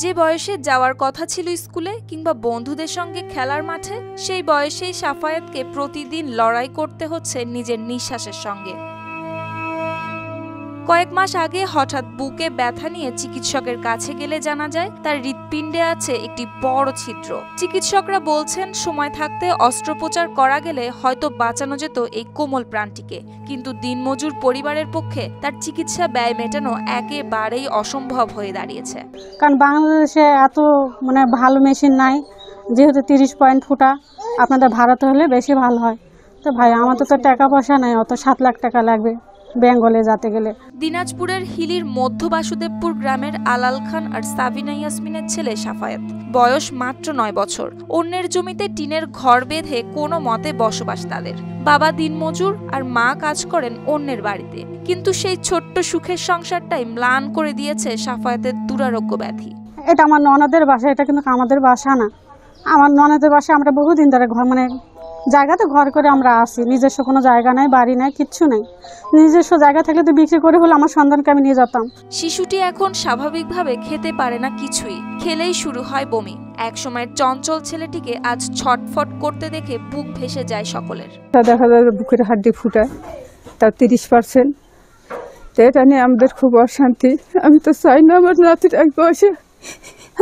যে বয়সে যাওয়ার কথা ছিল স্কুলে কিংবা বন্ধুদের সঙ্গে খেলার মাঠে, সেই বয়সেই সাফায়েতকে প্রতিদিন লড়াই করতে হচ্ছে নিজের নিঃশ্বাসের সঙ্গে। কয়েক মাস আগে হঠাৎ বুকে ব্যথা নিয়ে চিকিৎসকের কাছে গেলে জানা যায় তার হৃৎপিণ্ডে আছে একটি বড় ছিদ্র। চিকিৎসকরা বলছেন সময় থাকতে অস্ত্রোপচার করা গেলে হয়তো বাঁচানো যেত এই কোমল প্রাণটিকে, কিন্তু দিনমজুর পরিবারের পক্ষে তার চিকিৎসা ব্যয় মেটানো একেবারেই অসম্ভব হয়ে দাঁড়িয়েছে। কারণ বাংলাদেশে এত ভালো মেশিন নাই, যেহেতু 30 পয়েন্ট ফুটা, আপনাদের ভারতে হলে বেশি ভালো হয়। তো ভাই আমাদের তো টাকা পয়সা নাই, অত 7 লাখ টাকা লাগবে বেঙ্গলে যেতে গেলে। দিনাজপুরের হিলির মধ্য বাসুদেবপুর গ্রামের আলাল খান আর সাবিনা ইয়াসমিনের ছেলে সাফায়েত, বয়স মাত্র 9 বছর। অন্যের জমিতে টিনের ঘর বেঁধে কোনো মতে বসবাস তাদের। বাবা দিনমজুর আর মা কাজ করেন অন্যের বাড়িতে, কিন্তু সেই ছোট্ট সুখের সংসারটাই ম্লান করে দিয়েছে সাফায়েতের দুরারোগ্য ব্যাধি। এটা আমার ননদের বাসা, এটা কিন্তু আমাদের বাসা না। আমার ননদের বাসা আমরা বহুদিন ধরে জায়গাতে ঘর করে আমরা আছি। নিজস্ব কোনো জায়গা নাই, বাড়ি নাই, কিচ্ছু নাই। নিজস্ব জায়গা থাকলে তো বিক্রি করে হলে আমার সন্তানকে আমি নিয়ে যেতাম। শিশুটি এখন স্বাভাবিকভাবে খেতে পারে না কিছুই, খেলেই শুরু হয় বমি। একসময়ের চঞ্চল ছেলেটিকে আজ ছটফট করতে দেখে বুক ভেসে যায় সকলের। দেখা যায় বুকের হাড্ডি ফুটায়, তার 30%। তো এটা নিয়ে আমাদের খুব অশান্তি। আমি তো চাই না আমার নাতির এক বয়সে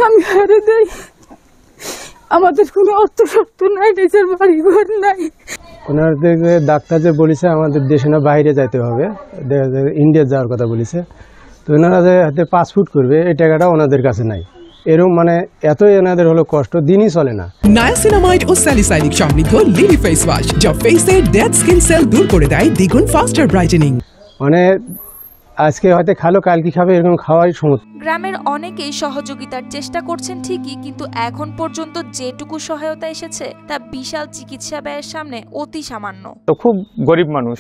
আমি হারে দেই। আমাদের কোনো অর্থ শক্তি নাই, নিজের বাড়ি ঘর নাই। ওনাদের ডাক্তার যে বলেছে আমাদের দেশে না বাইরে যাইতে হবে, ইন্ডিয়া যাওয়ার কথা বলেছে। তো ওনারা যে হাতে পাসপোর্ট করবে এই টাকাটা ওনাদের কাছে নাই। এরকম এতই এনাদের হলো কষ্ট, দিনই চলে না। নায়াসিনামাইড ও স্যালিসাইলিক সমৃদ্ধ লিলি ফেস ওয়াশ, যা ফেসের ডেড স্কিন সেল দূর করে দেয় দ্বিগুণ ফাস্টার ব্রাইটেনিং। আজকে হয়তো খালো কালকে খাবে, এরকম খাওয়াই সমস্যা। গ্রামের অনেকেই সহযোগিতার চেষ্টা করছেন ঠিকই, কিন্তু এখন পর্যন্ত যেটুকু সহায়তা এসেছে তা বিশাল চিকিৎসা ব্যয়ের সামনে অতি সামান্য। তো খুব গরিব মানুষ,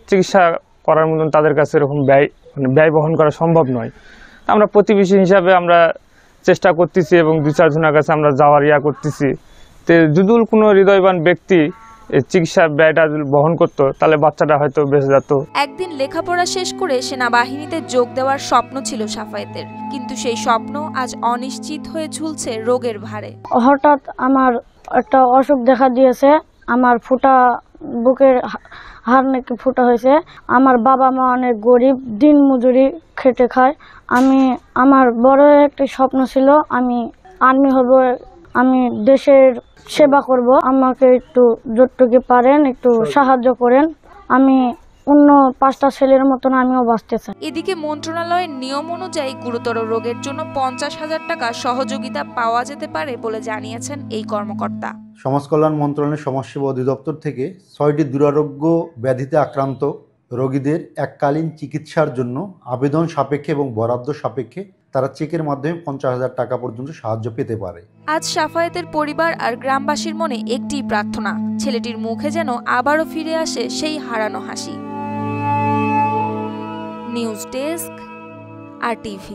চিকিৎসা করার মতন তাদের কাছে এরকম ব্যয় বহন করা সম্ভব নয়। আমরা প্রতিবেশী হিসাবে আমরা চেষ্টা করতেছি এবং 2-4 জনের কাছে আমরা যাওয়ার করতেছি। তো যদি কোনো হৃদয়বান ব্যক্তি চিকিৎসা ব্যয়টা বহন করতো তাহলে বাচ্চাটা হয়তো বেঁচে যেত। একদিন লেখাপড়া শেষ করে সেনাবাহিনীতে যোগ দেওয়ার স্বপ্ন ছিল সাফায়েতের, কিন্তু সেই স্বপ্ন আজ অনিশ্চিত হয়ে ঝুলছে রোগের ভারে। হঠাৎ আমার একটা অসুখ দেখা দিয়েছে, আমার বুকের হাড় নাকি ফুটা হয়েছে। আমার বাবা মা অনেক গরিব, দিন মজুরি খেটে খায়। আমার বড় একটা স্বপ্ন ছিল, আমি আর্মি হব, আমি দেশের সেবা করব। আমাকে একটু যতটুকু পারেন একটু সাহায্য করেন, আমি অন্য 5টা ছেলের মতন আমিও বাঁচতে চাই। এদিকে মন্ত্রণালয়ের নিয়ম অনুযায়ী গুরুতর রোগের জন্য 50,000 টাকা সহযোগিতা পাওয়া যেতে পারে বলে জানিয়েছেন এই কর্মকর্তা। সমাজ কল্যাণ মন্ত্রণালয়ের সমাজসেবা অধিদপ্তর থেকে 6টি দুরারোগ্য ব্যাধিতে আক্রান্ত রোগীদের এককালীন চিকিৎসার জন্য আবেদন সাপেক্ষে এবং বরাদ্দ সাপেক্ষে তারা চেকের মাধ্যমে 50,000 টাকা পর্যন্ত সাহায্য পেতে পারে। আজ সাফায়েতের পরিবার আর গ্রামবাসীর মনে একটি প্রার্থনা, ছেলেটির মুখে যেন আবারও ফিরে আসে সেই হারানো হাসি। News desk, RTV।